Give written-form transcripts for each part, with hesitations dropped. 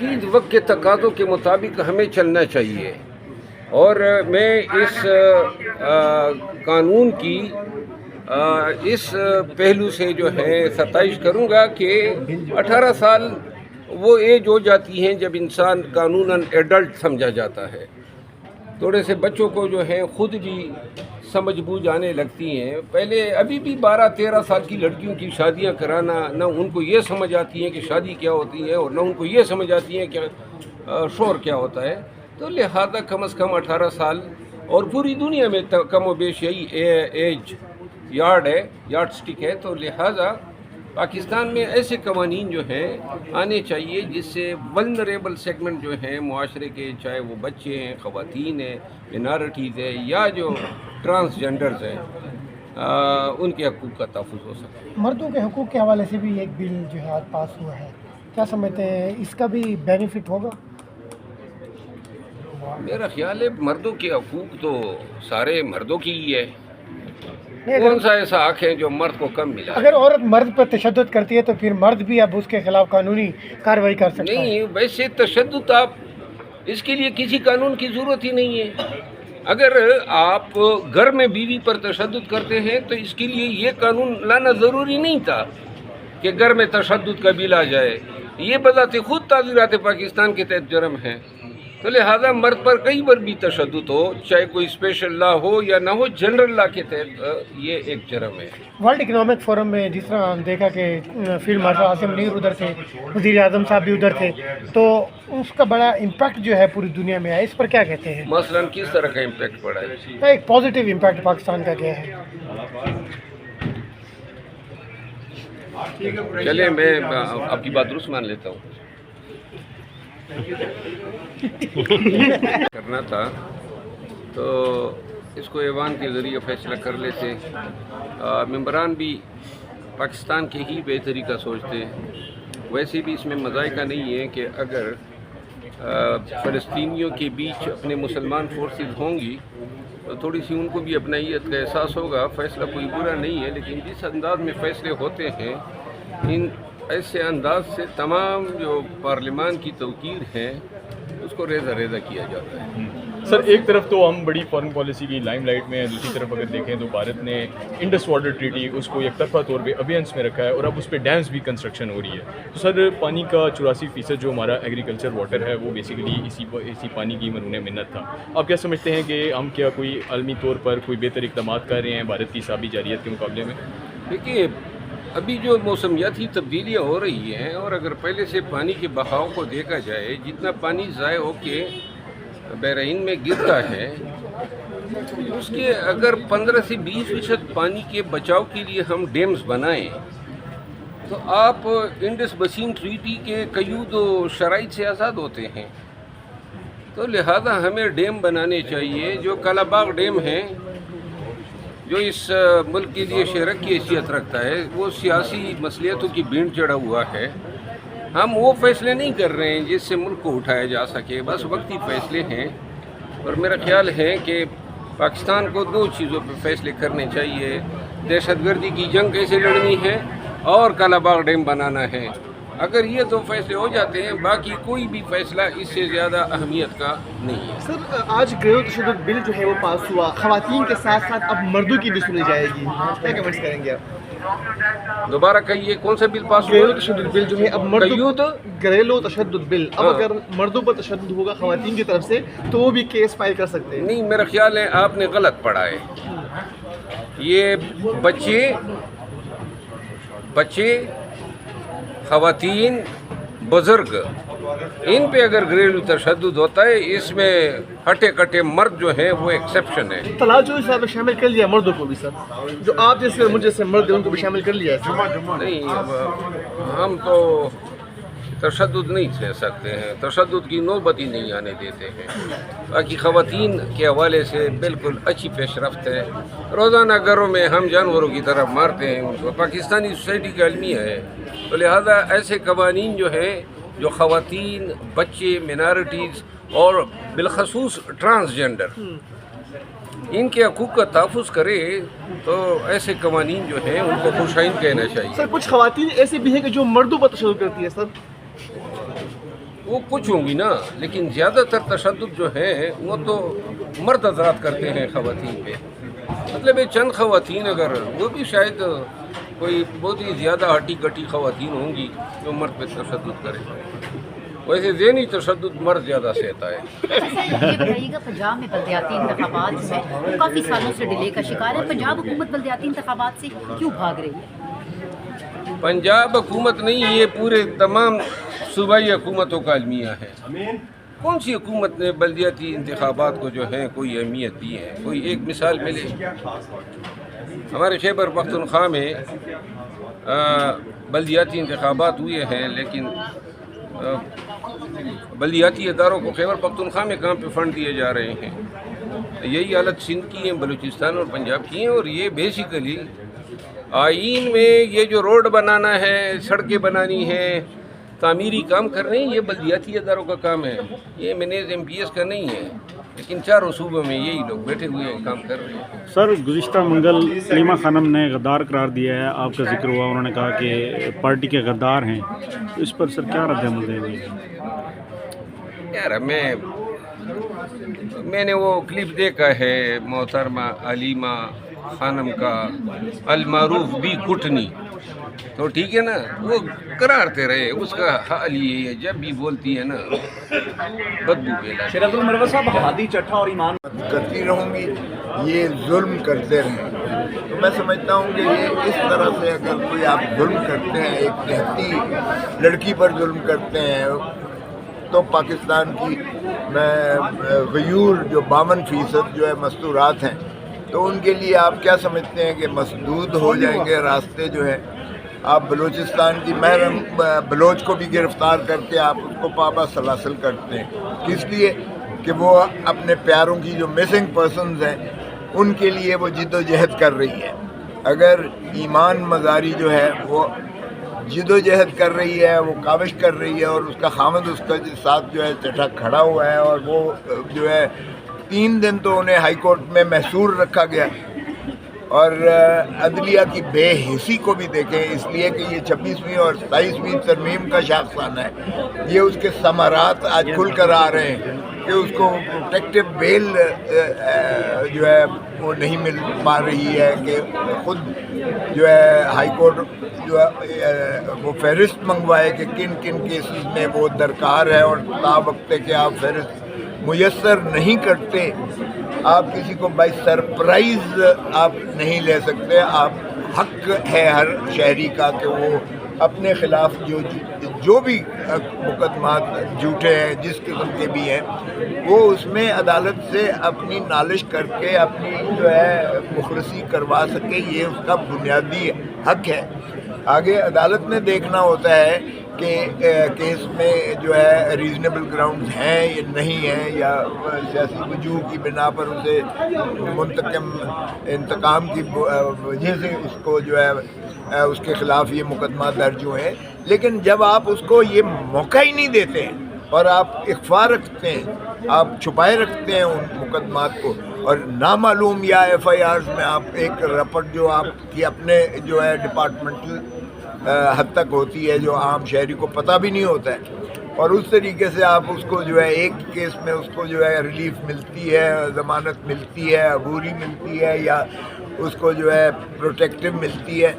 جدید وقت کے تقاضوں کے مطابق ہمیں چلنا چاہیے، اور میں اس قانون کی اس پہلو سے جو ہے ستائش کروں گا کہ 18 سال وہ ایج ہو جاتی ہیں جب انسان قانوناً ایڈلٹ سمجھا جاتا ہے۔ تھوڑے سے بچوں کو جو ہے خود بھی سمجھ بوجھ آنے لگتی ہیں۔ پہلے ابھی بھی 12-13 سال کی لڑکیوں کی شادیاں کرانا، نہ ان کو یہ سمجھ آتی ہے کہ شادی کیا ہوتی ہے، اور نہ ان کو یہ سمجھ آتی ہے کہ شور کیا ہوتا ہے۔ تو لہذا کم از کم 18 سال، اور پوری دنیا میں کم و بیش یہی ایج یارڈ سٹک ہے، تو لہذا پاکستان میں ایسے قوانین جو ہیں آنے چاہیے جس سے ولنریبل سیگمنٹ جو ہیں معاشرے کے، چاہے وہ بچے ہیں، خواتین ہیں، مینارٹیز ہیں، یا جو ٹرانسجینڈرز ہیں، ان کے حقوق کا تحفظ ہو سکے۔ مردوں کے حقوق کے حوالے سے بھی ایک بل جو ہے آج پاس ہوا ہے، کیا سمجھتے ہیں اس کا بھی بینیفٹ ہوگا؟ میرا خیال ہے مردوں کے حقوق تو سارے مردوں کی ہی ہے، کون سا ایسا حق ہے جو مرد کو کم ملا؟ اگر عورت مرد پر تشدد کرتی ہے تو پھر مرد بھی اب اس کے خلاف قانونی کارروائی کر سکتا ہے۔ نہیں، ویسے تشدد آپ اس کے لیے کسی قانون کی ضرورت ہی نہیں ہے۔ اگر آپ گھر میں بیوی پر تشدد کرتے ہیں تو اس کے لیے یہ قانون لانا ضروری نہیں تھا کہ گھر میں تشدد کا بل آ جائے۔ یہ بذات خود تعزیرات پاکستان کے تحت جرم ہے، تو لہذا مرد پر کئی بار بھی تشدد ہو، چاہے کوئی اسپیشل لا ہو یا نہ ہو، جنرل لا کے تحت یہ ایک جرم ہے۔ ورلڈ اکنامک فورم میں جس طرح ہم دیکھا کہ فیلڈ مارشل عاصم منیر ادھر تھے، وزیر اعظم صاحب بھی ادھر تھے، تو اس کا بڑا امپیکٹ جو ہے پوری دنیا میں ہے، اس پر کیا کہتے ہیں؟ مثلاً کس طرح کا امپیکٹ پڑا ہے؟ ایک پازیٹیو امپیکٹ پاکستان کا کیا ہے؟ چلے میں آپ کی بات درست مان لیتا ہوں۔ کرنا تھا تو اس کو ایوان کے ذریعے فیصلہ کر لیتے، ممبران بھی پاکستان کے ہی بہتری کا سوچتے۔ ویسے بھی اس میں مذائقہ نہیں ہے کہ اگر فلسطینیوں کے بیچ اپنے مسلمان فورسز ہوں گی تو تھوڑی سی ان کو بھی اپنائیت کا احساس ہوگا۔ فیصلہ کوئی برا نہیں ہے، لیکن جس انداز میں فیصلے ہوتے ہیں، ان ایسے انداز سے تمام جو پارلیمان کی توقیر ہے اس کو ریزہ ریزہ کیا جاتا ہے۔ سر، ایک طرف تو ہم بڑی فارن پالیسی کی لائم لائٹ میں ہیں، دوسری طرف اگر دیکھیں تو بھارت نے انڈس واٹر ٹریٹی اس کو یک طرفہ طور پہ ابینس میں رکھا ہے، اور اب اس پہ ڈیمز بھی کنسٹرکشن ہو رہی ہے۔ تو سر، پانی کا 84% جو ہمارا ایگریکلچر واٹر ہے وہ بیسیکلی اسی پانی کی مرہون منت تھا۔ آپ کیا سمجھتے ہیں کہ ہم کیا کوئی عالمی طور پر کوئی بہتر اقدامات کر رہے ہیں بھارت کی حسابی جارحیت کے مقابلے میں؟ دیکھیے، ابھی جو موسمیاتی تبدیلیاں ہو رہی ہیں، اور اگر پہلے سے پانی کے بہاؤ کو دیکھا جائے، جتنا پانی ضائع ہو کے بحرین میں گرتا ہے، اس کے اگر 15 سے 20% پانی کے بچاؤ کے لیے ہم ڈیمز بنائیں تو آپ انڈس بسین ٹریٹی کے قیود و شرائط سے آزاد ہوتے ہیں۔ تو لہذا ہمیں ڈیم بنانے چاہیے۔ جو کالا باغ ڈیم ہے، جو اس ملک کے لیے شہرک کی حیثیت رکھتا ہے، وہ سیاسی مصلحتوں کی بھینٹ چڑھا ہوا ہے۔ ہم وہ فیصلے نہیں کر رہے ہیں جس سے ملک کو اٹھایا جا سکے، بس وقتی فیصلے ہیں۔ اور میرا خیال ہے کہ پاکستان کو 2 چیزوں پہ فیصلے کرنے چاہیے: دہشت گردی کی جنگ کیسے لڑنی ہے اور کالا باغ ڈیم بنانا ہے۔ اگر یہ 2 فیصلے ہو جاتے ہیں، باقی کوئی بھی فیصلہ اس سے زیادہ اہمیت کا نہیں ہے۔ سر، آج گھریلو تشدد بل جو ہے وہ پاس ہوا، خواتین کے ساتھ ساتھ اب مردوں کی بھی سنی جائے گی، کیا کمنٹس کریں گے آپ؟ دوبارہ کہیے، کون سا بل پاس گھریلو ہوا؟ تشدد بل جو ہے اب گھریلو تشدد بل، اب اگر مردوں پر تشدد ہوگا خواتین کی طرف سے تو وہ بھی کیس فائل کر سکتے ہیں۔ نہیں، میرا خیال ہے آپ نے غلط پڑھا ہے۔ یہ بچے، خواتین، بزرگ، ان پہ اگر گھریلو تشدد ہوتا ہے، اس میں ہٹے کٹے مرد جو ہیں وہ ایکسیپشن ہے۔ طلاق جو صاحب شامل کر لیا مردوں کو بھی، سر جو آپ جیسے مجھ جیسے مرد ہیں ان کو بھی شامل کر لیا ہے۔ نہیں، ہم تو تشدد نہیں سہ سکتے ہیں، تشدد کی نوبت ہی نہیں آنے دیتے ہیں۔ باقی خواتین کے حوالے سے بالکل اچھی پیش رفت ہے۔ روزانہ گھروں میں ہم جانوروں کی طرح مارتے ہیں ان کو، پاکستانی سوسائٹی کا المیہ ہے۔ تو لہذا ایسے قوانین جو ہیں جو خواتین، بچے، مینارٹیز اور بالخصوص ٹرانسجینڈر، ان کے حقوق کا تحفظ کرے، تو ایسے قوانین جو ہیں ان کو خوش آئند کہنا چاہیے۔ سر، کچھ خواتین ایسے بھی ہیں کہ جو مردوں پر تشدد کرتی ہے، سر وہ کچھ ہوں گی نا، لیکن زیادہ تر تشدد جو ہے وہ تو مرد حضرات کرتے ہیں خواتین پہ. مطلب یہ چند خواتین، اگر وہ بھی شاید کوئی بہت ہی زیادہ ہٹی کٹی خواتین ہوں گی جو مرد پہ تشدد کرے. ویسے ذہنی تشدد مرد زیادہ سہتا ہے. یہ بتائیے گا، پنجاب میں بلدیاتی انتخابات میں کافی سالوں سے ڈیلے کا شکار ہے. پنجاب حکومت بلدیاتی انتخابات سے کیوں بھاگ رہی ہے؟ پنجاب حکومت نہیں، یہ پورے تمام صوبائی حکومتوں کا المیہ ہے. کون سی حکومت نے بلدیاتی انتخابات کو جو ہے کوئی اہمیت دی ہے؟ کوئی ایک مثال ملے. ہمارے خیبر پختونخوا میں بلدیاتی انتخابات ہوئے ہیں، لیکن بلدیاتی اداروں کو خیبر پختونخوا میں کہاں پہ فنڈ دیے جا رہے ہیں. یہی حالت سندھ کی ہے، بلوچستان اور پنجاب کی ہیں. اور یہ بیسیکلی آئین میں یہ جو روڈ بنانا ہے، سڑکیں بنانی ہیں، تعمیری کام کر رہے ہیں، یہ بلدیاتی اداروں کا کام ہے. یہ منیز ایم پی ایس کا نہیں ہے. لیکن چاروں صوبوں میں یہی لوگ بیٹھے ہوئے ہیں، کام کر رہے ہیں. سر، گزشتہ منگل سلیمہ خانم نے غدار قرار دیا ہے، آپ کا ذکر ہوا، انہوں نے کہا کہ پارٹی کے غدار ہیں. تو اس پر سر کیا رد عمل دیں گے؟ یار میں نے وہ کلپ دیکھا ہے محترمہ علیمہ خانم کا، المعروف بھی کٹنی. تو ٹھیک ہے نا، وہ کرارتے رہے، اس کا حال یہ ہے جب بھی بولتی ہے نا بدبو پھیلا. شیرت المروہ صاحب، ہادی چٹھا اور ایمان کرتی رہوں گی، یہ ظلم کرتے رہیں. تو میں سمجھتا ہوں کہ یہ اس طرح سے اگر کوئی آپ ظلم کرتے ہیں، ایک دیہاتی لڑکی پر ظلم کرتے ہیں، تو پاکستان کی غیور جو 52% جو ہے مستورات ہیں، تو ان کے لیے آپ کیا سمجھتے ہیں کہ مسدود ہو جائیں گے راستے جو ہے؟ آپ بلوچستان کی محرم بلوچ کو بھی گرفتار کر کے آپ اس کو پابا سلاسل کرتے ہیں. کس لیے؟ کہ وہ اپنے پیاروں کی جو مسنگ پرسنز ہیں ان کے لیے وہ جد و جہد کر رہی ہے. اگر ایمان مزاری جو ہے وہ جد و جہد کر رہی ہے، وہ کاوش کر رہی ہے، اور اس کا خامد اس کا ساتھ جو ہے چٹھا کھڑا ہوا ہے، اور وہ جو ہے 3 دن تو انہیں ہائی کورٹ میں محصور رکھا گیا. اور عدلیہ کی بے حسی کو بھی دیکھیں، اس لیے کہ یہ 26ویں اور 27ویں ترمیم کا شاخسانہ ہے. یہ اس کے ثمرات آج کھل کر آ رہے ہیں کہ اس کو پروٹیکٹیو بیل جو ہے وہ نہیں مل پا رہی ہے. کہ خود جو ہے ہائی کورٹ جو ہے وہ فہرست منگوائے کہ کن کن کیسز میں وہ درکار ہے، اور تا وقت کہ آپ فہرست میسر نہیں کرتے، آپ کسی کو بائی سرپرائز آپ نہیں لے سکتے. آپ حق ہے ہر شہری کا کہ وہ اپنے خلاف جو بھی مقدمات جھوٹے ہیں، جس قسم کے بھی ہیں، وہ اس میں عدالت سے اپنی نالش کر کے اپنی جو ہے مخلصی کروا سکے. یہ اس کا بنیادی حق ہے. آگے عدالت نے دیکھنا ہوتا ہے کہ کیس میں جو ہے ریزنیبل گراؤنڈز ہیں یا نہیں ہیں، یا سیاسی وجوہ کی بنا پر اسے انتقام کی وجہ سے اس کو جو ہے اس کے خلاف یہ مقدمات درج ہوئے ہیں. لیکن جب آپ اس کو یہ موقع ہی نہیں دیتے ہیں اور آپ اخفا رکھتے ہیں، آپ چھپائے رکھتے ہیں ان مقدمات کو، اور نامعلوم یا ایف آئی آرز میں آپ ایک رپورٹ جو آپ کی اپنے جو ہے ڈپارٹمنٹل حد تک ہوتی ہے، جو عام شہری کو پتہ بھی نہیں ہوتا ہے، اور اس طریقے سے آپ اس کو جو ہے ایک کیس میں اس کو جو ہے ریلیف ملتی ہے، ضمانت ملتی ہے، عبوری ملتی ہے، یا اس کو جو ہے پروٹیکٹیو ملتی ہے،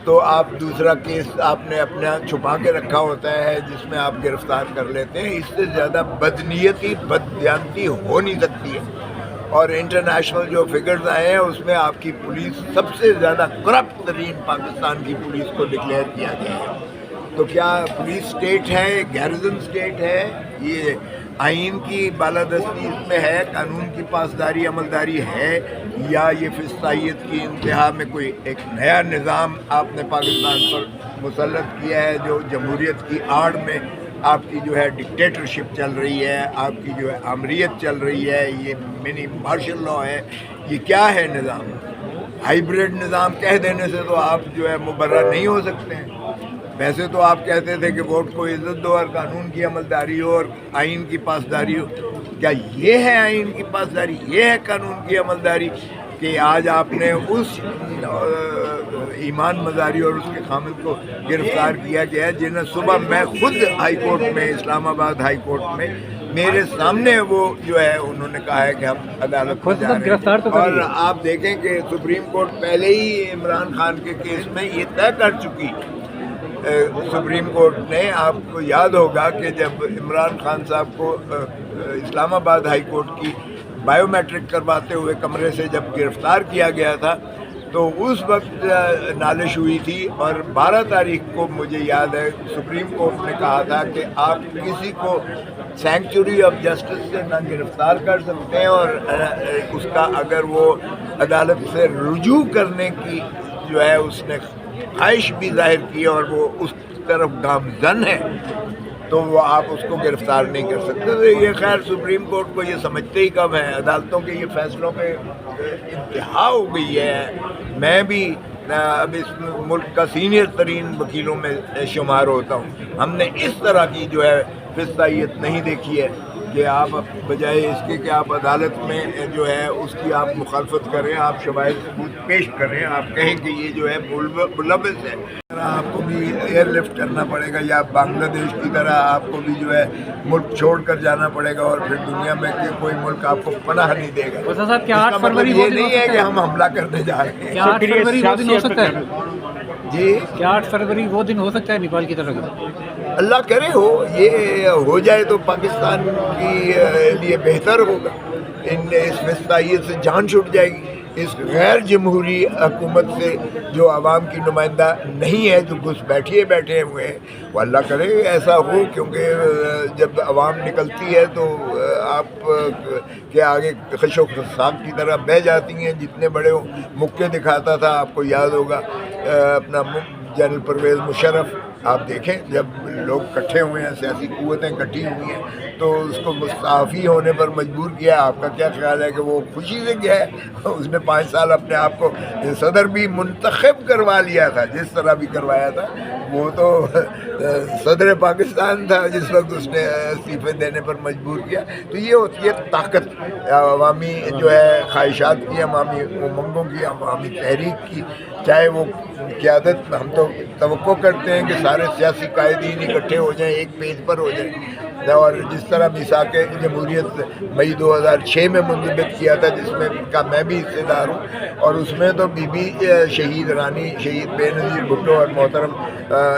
تو آپ دوسرا کیس آپ نے اپنا چھپا کے رکھا ہوتا ہے جس میں آپ گرفتار کر لیتے ہیں. اس سے زیادہ بدنیتی بددیانتی ہو نہیں سکتی ہے. اور انٹرنیشنل جو فگرز آئے ہیں اس میں آپ کی پولیس سب سے زیادہ کرپٹ ترین پاکستان کی پولیس کو ڈکلیئر کیا گیا ہے. تو کیا پولیس اسٹیٹ ہے، گیرزن اسٹیٹ ہے؟ یہ آئین کی بالادستی اس میں ہے، قانون کی پاسداری عملداری ہے، یا یہ فسطائیت کی انتہا میں کوئی ایک نیا نظام آپ نے پاکستان پر مسلط کیا ہے، جو جمہوریت کی آڑ میں آپ کی جو ہے ڈکٹیٹرشپ چل رہی ہے، آپ کی جو ہے آمریت چل رہی ہے، یہ منی مارشل لاء ہے؟ یہ کیا ہے نظام؟ ہائیبریڈ نظام کہہ دینے سے تو آپ جو ہے مبرر نہیں ہو سکتے ہیں. ویسے تو آپ کہتے تھے کہ ووٹ کو عزت دو اور قانون کی عملداری ہو اور آئین کی پاسداری ہو. کیا یہ ہے آئین کی پاسداری؟ یہ ہے قانون کی عملداری؟ کہ آج آپ نے اس ایمان مزاری اور اس کے خامد کو گرفتار کیا گیا ہے، جنہیں صبح میں خود ہائی کورٹ میں، اسلام آباد ہائی کورٹ میں میرے سامنے وہ جو ہے انہوں نے کہا ہے کہ ہم عدالت میں جا رہے ہیں۔ اور آپ دیکھیں کہ سپریم کورٹ پہلے ہی عمران خان کے کیس میں یہ طے کر چکی، سپریم کورٹ نے، آپ کو یاد ہوگا کہ جب عمران خان صاحب کو اسلام آباد ہائی کورٹ کی بائیو میٹرک کرواتے ہوئے کمرے سے جب گرفتار کیا گیا تھا تو اس وقت نالش ہوئی تھی، اور 12 تاریخ کو مجھے یاد ہے سپریم کورٹ نے کہا تھا کہ آپ کسی کو سینکچوری آف جسٹس سے نہ گرفتار کر سکتے ہیں، اور اس کا اگر وہ عدالت سے رجوع کرنے کی جو ہے اس نے خواہش بھی ظاہر کی اور وہ اس طرف گامزن ہے تو وہ آپ اس کو گرفتار نہیں کر سکتے۔ تو یہ خیر سپریم کورٹ کو یہ سمجھتے ہی کم ہے، عدالتوں کے یہ فیصلوں پہ انتہا ہو گئی ہے۔ میں بھی اب اس ملک کا سینئر ترین وکیلوں میں شمار ہوتا ہوں، ہم نے اس طرح کی جو ہے فسطائیت نہیں دیکھی ہے کہ آپ بجائے اس کے کہ آپ عدالت میں جو ہے اس کی آپ مخالفت کریں، آپ شواہد ثبوت پیش کریں، آپ کہیں کہ یہ جو ہے ملوث ہے، آپ کو بھی ایئر لفٹ کرنا پڑے گا، یا بنگلہ دیش کی طرح آپ کو بھی جو ہے ملک چھوڑ کر جانا پڑے گا، اور پھر دنیا میں کہ کوئی ملک آپ کو پناہ نہیں دے گا۔ اس کا مطلب یہ نہیں ہے کہ ہم حملہ کرنے جا رہے ہیں۔ کیا 8 فروری وہ دن ہو سکتا ہے؟ جی کیا 8 فروری وہ دن ہو سکتا ہے نیپال کی طرف؟ اللہ کرے ہو، یہ ہو جائے تو پاکستان کی لیے بہتر ہوگا، اس فسطائیت سے جان چھوٹ جائے گی، اس غیر جمہوری حکومت سے جو عوام کی نمائندہ نہیں ہے، جو گھس بیٹھے ہوئے ہیں، وہ اللہ کرے ایسا ہو، کیونکہ جب عوام نکلتی ہے تو آپ کے آگے خش و خصاب کی طرح بہہ جاتی ہیں۔ جتنے بڑے مکے دکھاتا تھا، آپ کو یاد ہوگا اپنا جنرل پرویز مشرف، آپ دیکھیں جب لوگ کٹھے ہوئے ہیں، سیاسی قوتیں کٹھی ہوئی ہیں تو اس کو مستعفی ہونے پر مجبور کیا۔ آپ کا کیا خیال ہے کہ وہ خوشی سے گیا ہے؟ اس نے 5 سال اپنے آپ کو صدر بھی منتخب کروا لیا تھا، جس طرح بھی کروایا تھا، وہ تو صدر پاکستان تھا جس وقت اس نے استعفے دینے پر مجبور کیا۔ تو یہ ہوتی ہے طاقت عوامی جو ہے خواہشات کی، عوامی امنگوں کی، عوامی تحریک کی، چاہے وہ قیادت، ہم تو توقع کرتے ہیں کہ سارے سیاسی قائدین اکٹھے ہو جائیں، ایک پیج پر ہو جائیں، اور جس طرح میثاق جمہوریت مئی 2006 میں منضبط کیا تھا، جس میں کا میں بھی حصے دار ہوں، اور اس میں تو بی بی شہید رانی، شہید بے نظیر بھٹو اور محترم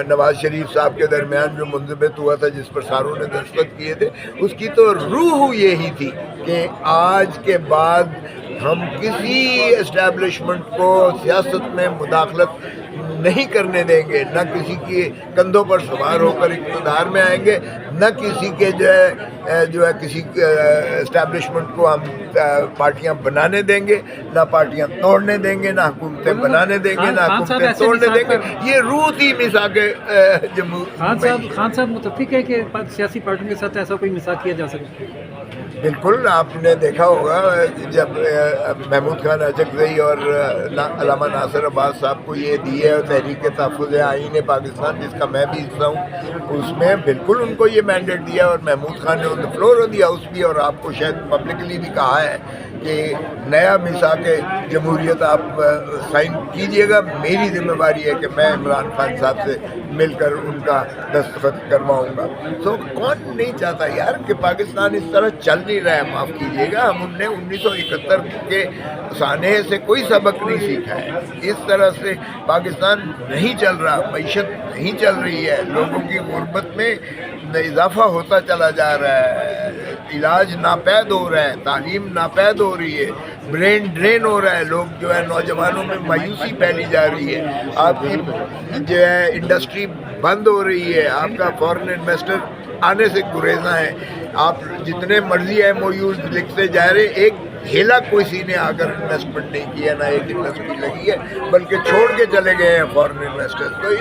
نواز شریف صاحب کے درمیان جو منضبط ہوا تھا، جس پر ساروں نے دستخط کیے تھے، اس کی تو روح یہی تھی کہ آج کے بعد ہم کسی اسٹیبلشمنٹ کو سیاست میں مداخلت نہیں کرنے دیں گے، نہ کسی کے کندھوں پر سوار ہو کر اقتدار میں آئیں گے، نہ کسی کے جو ہے کسی اسٹیبلشمنٹ کو ہم پارٹیاں بنانے دیں گے، نہ پارٹیاں توڑنے دیں گے، نہ حکومتیں بنانے دیں گے، نہ حکومتیں توڑنے دیں گے۔ یہ روح تھی میثاق جمہوریت۔ خان صاحب متفق ہے کہ سیاسی پارٹیوں کے ساتھ ایسا کوئی میثاق کیا جا سکے؟ بالکل، آپ نے دیکھا ہوگا جب محمود خان اچکزئی اور علامہ ناصر عباس صاحب کو یہ دی ہے تحریک تحفظ آئین پاکستان، جس کا میں بھی حصہ ہوں، اس میں بالکل ان کو یہ مینڈیٹ دیا، اور محمود خان نے on the floor of the house بھی، اور آپ کو شاید پبلکلی بھی کہا ہے کہ نیا میثاق جمہوریت آپ سائن کیجئے گا، میری ذمہ داری ہے کہ میں عمران خان صاحب سے مل کر ان کا دستخط کرواؤں گا۔ تو کون نہیں چاہتا یار کہ پاکستان اس طرح چل نہیں رہا ہے، معاف کیجیے گا، ہم نے 1971 کے سانحے سے کوئی سبق نہیں سیکھا ہے، اس طرح سے پاکستان نہیں چل رہا، معیشت نہیں چل رہی ہے، لوگوں کی غربت میں اضافہ ہوتا چلا جا رہا ہے، علاج ناپید ہو رہا ہے، تعلیم ناپید ہو رہی ہے، برین ڈرین ہو رہا ہے، لوگ جو ہے نوجوانوں میں مایوسی پھیلی جا رہی ہے، آپ کی جو ہے انڈسٹری بند ہو رہی ہے، آپ کا فورن انویسٹر آنے سے گریزاں ہے، آپ جتنے مرضی ایم او یوز لکھتے جا رہے، ایک ہیلا کسی نے آ کر انویسٹمنٹ نہیں کیا، نہ ایک انڈسٹری لگی ہے، بلکہ چھوڑ کے چلے گئے ہیں فورن انویسٹر۔ تو